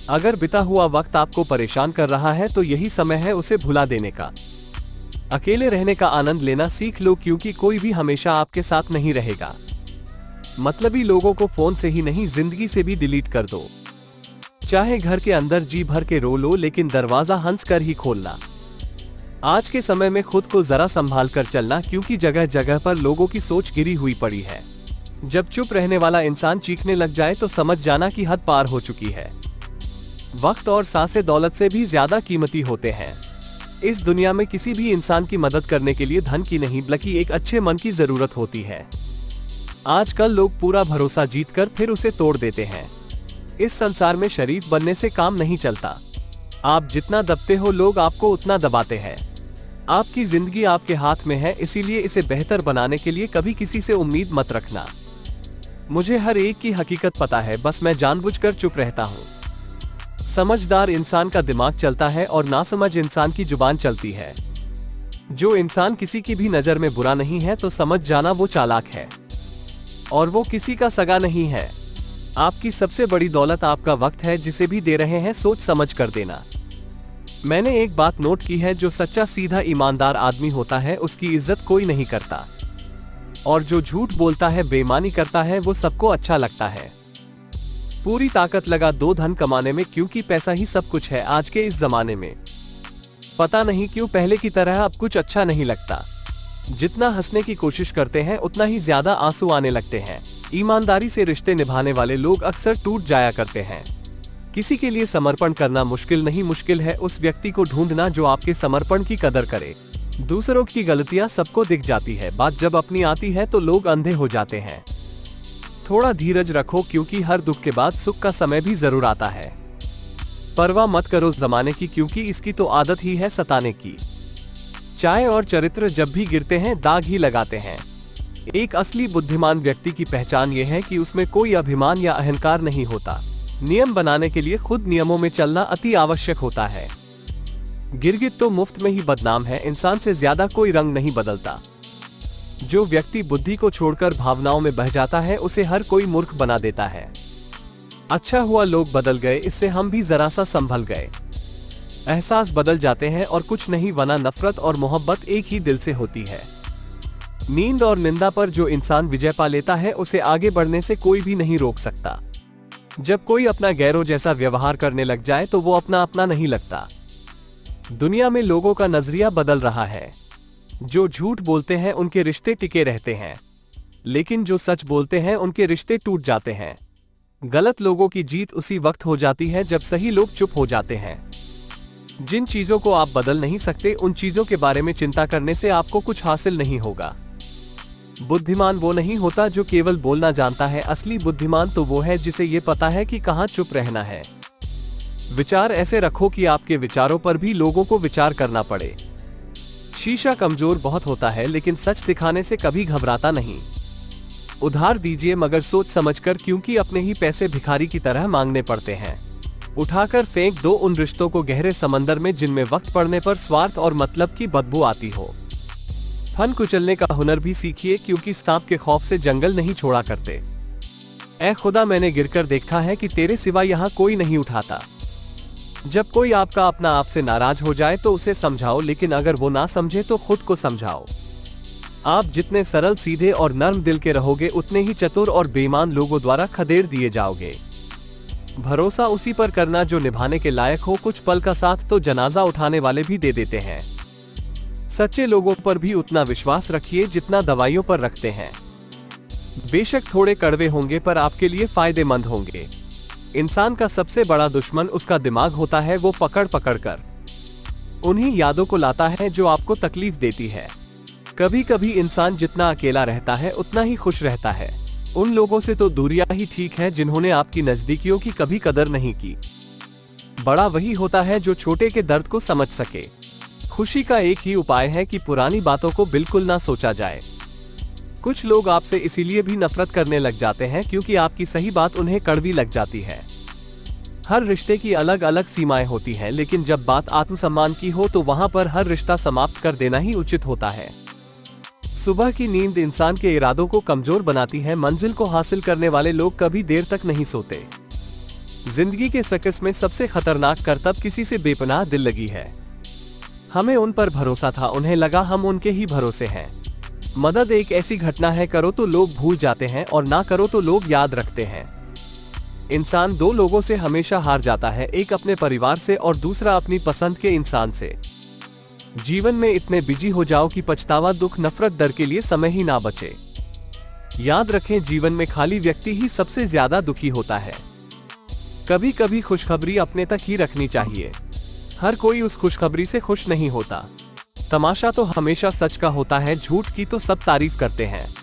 अगर बीता हुआ वक्त आपको परेशान कर रहा है तो यही समय है उसे भुला देने का। अकेले रहने का आनंद लेना सीख लो, क्योंकि कोई भी हमेशा आपके साथ नहीं रहेगा। मतलबी लोगों को फोन से ही नहीं, जिंदगी से भी डिलीट कर दो। चाहे घर के अंदर जी भर के रो लो, लेकिन दरवाजा हंस कर ही खोलना। आज के समय में खुद को जरा संभाल कर चलना, क्योंकि जगह जगह पर लोगों की सोच गिरी हुई पड़ी है। जब चुप रहने वाला इंसान चीखने लग जाए तो समझ जाना कि हद पार हो चुकी है। वक्त और सांसें दौलत से भी ज्यादा कीमती होते हैं। इस दुनिया में किसी भी इंसान की मदद करने के लिए धन की नहीं, बल्कि एक अच्छे मन की जरूरत होती है। आजकल लोग पूरा भरोसा जीतकर फिर उसे तोड़ देते हैं। इस संसार में शरीफ बनने से काम नहीं चलता। आप जितना दबते हो, लोग आपको उतना दबाते हैं। आपकी जिंदगी आपके हाथ में है, इसीलिए इसे बेहतर बनाने के लिए कभी किसी से उम्मीद मत रखना। मुझे हर एक की हकीकत पता है, बस मैं जानबूझकर चुप रहता हूँ। समझदार इंसान का दिमाग चलता है और नासमझ इंसान की जुबान चलती है। जो इंसान किसी की भी नजर में बुरा नहीं है तो समझ जाना वो चालाक है, और वो किसी का सगा नहीं है। आपकी सबसे बड़ी दौलत आपका वक्त है, जिसे भी दे रहे हैं सोच समझ कर देना। मैंने एक बात नोट की है, जो सच्चा सीधा ईमानदार आदमी होता है उसकी इज्जत कोई नहीं करता, और जो झूठ बोलता है, बेईमानी करता है, वो सबको अच्छा लगता है। पूरी ताकत लगा दो धन कमाने में, क्योंकि पैसा ही सब कुछ है आज के इस जमाने में। पता नहीं क्यों पहले की तरह अब कुछ अच्छा नहीं लगता। जितना हंसने की कोशिश करते हैं उतना ही ज्यादा आंसू आने लगते हैं। ईमानदारी से रिश्ते निभाने वाले लोग अक्सर टूट जाया करते हैं। किसी के लिए समर्पण करना मुश्किल नहीं, मुश्किल है उस व्यक्ति को ढूंढना जो आपके समर्पण की कदर करे। दूसरों की गलतियां सबको दिख जाती है, बात जब अपनी आती है तो लोग अंधे हो जाते हैं। थोड़ा धीरज रखो, क्योंकि हर दुख के बाद सुख का समय भी जरूर आता है। परवाह मत करो जमाने की, क्योंकि इसकी तो आदत ही है सताने की। चाय और चरित्र जब भी गिरते हैं दाग ही लगाते हैं। एक असली बुद्धिमान व्यक्ति की पहचान यह है कि उसमें कोई अभिमान या अहंकार नहीं होता। नियम बनाने के लिए खुद नियमों में चलना अति आवश्यक होता है। गिरगिट तो मुफ्त में ही बदनाम है, इंसान से ज्यादा कोई रंग नहीं बदलता। जो व्यक्ति बुद्धि को छोड़कर भावनाओं में बह जाता है उसे हर कोई मूर्ख बना देता है। अच्छा हुआ लोग बदल गए, इससे हम भी जरा सा संभल गए। एहसास बदल जाते हैं और कुछ नहीं, वरना नफरत और मोहब्बत एक ही दिल से होती है। नींद और निंदा पर जो इंसान विजय पा लेता है उसे आगे बढ़ने से कोई भी नहीं रोक सकता। जब कोई अपना गैरों जैसा व्यवहार करने लग जाए तो वो अपना नहीं लगता। दुनिया में लोगों का नजरिया बदल रहा है। जो झूठ बोलते हैं उनके रिश्ते टिके रहते हैं, लेकिन जो सच बोलते हैं उनके रिश्ते टूट जाते हैं। गलत लोगों की जीत उसी वक्त हो जाती है जब सही लोग चुप हो जाते हैं। जिन चीजों को आप बदल नहीं सकते, उन चीजों के बारे में चिंता करने से आपको कुछ हासिल नहीं होगा। बुद्धिमान वो नहीं होता जो केवल बोलना जानता है, असली बुद्धिमान तो वो है जिसे ये पता है कि कहाँ चुप रहना है। विचार ऐसे रखो कि आपके विचारों पर भी लोगों को विचार करना पड़े। शीशा कमजोर बहुत होता है, लेकिन सच दिखाने से कभी घबराता नहीं। उधार दीजिए मगर सोच समझकर, क्योंकि अपने ही पैसे भिखारी की तरह मांगने पड़ते हैं। उठाकर फेंक दो उन रिश्तों को गहरे समंदर में जिनमें वक्त पड़ने पर स्वार्थ और मतलब की बदबू आती हो। फन कुचलने का हुनर भी सीखिए, क्योंकि सांप के खौफ से जंगल नहीं छोड़ा करते। ऐ खुदा, मैंने गिरकर देखा है कि तेरे सिवा यहाँ कोई नहीं उठाता। जब कोई आपका अपना आपसे नाराज हो जाए तो उसे समझाओ, लेकिन अगर वो ना समझे तो खुद को समझाओ। आप जितने सरल, सीधे और नर्म दिल के रहोगे, उतने ही चतुर और बेईमान लोगों द्वारा खदेड़ दिए जाओगे। भरोसा उसी पर करना जो निभाने के लायक हो। कुछ पल का साथ तो जनाजा उठाने वाले भी दे देते हैं। सच्चे लोगों पर भी उतना विश्वास रखिए जितना दवाइयों पर रखते हैं। बेशक थोड़े कड़वे होंगे पर आपके लिए फायदेमंद होंगे। इंसान का सबसे बड़ा दुश्मन उसका दिमाग होता है, वो पकड़ पकड़ कर उन्हीं यादों को लाता है जो आपको तकलीफ देती है। कभी कभी इंसान जितना अकेला रहता है उतना ही खुश रहता है। उन लोगों से तो दूरियां ही ठीक है जिन्होंने आपकी नजदीकियों की कभी कदर नहीं की। बड़ा वही होता है जो छोटे के दर्द को समझ सके। खुशी का एक ही उपाय है कि पुरानी बातों को बिल्कुल ना सोचा जाए। कुछ लोग आपसे इसीलिए भी नफरत करने लग जाते हैं क्योंकि आपकी सही बात उन्हें कड़वी लग जाती है। हर रिश्ते की अलग अलग सीमाएं होती हैं, लेकिन जब बात आत्मसम्मान की हो तो वहां पर हर रिश्ता समाप्त कर देना ही उचित होता है। सुबह की नींद इंसान के इरादों को कमजोर बनाती है। मंजिल को हासिल करने वाले लोग कभी देर तक नहीं सोते। जिंदगी के सर्कस में सबसे खतरनाक करतब किसी से बेपनाह दिल लगी है। हमें उन पर भरोसा था, उन्हें लगा हम उनके ही भरोसे हैं। मदद एक ऐसी घटना है, करो तो लोग भूल जाते हैं और ना करो तो लोग याद रखते हैं। इंसान दो लोगों से हमेशा हार जाता है, एक अपने परिवार से और दूसरा अपनी पसंद के इंसान से। जीवन में इतने बिजी हो जाओ कि पछतावा, दुख, नफरत, डर के लिए समय ही ना बचे। याद रखें, जीवन में खाली व्यक्ति ही सबसे ज्यादा दुखी होता है। कभी कभी खुशखबरी अपने तक ही रखनी चाहिए। हर कोई उस खुशखबरी से खुश नहीं होता। तमाशा तो हमेशा सच का होता है, झूठ की तो सब तारीफ करते हैं।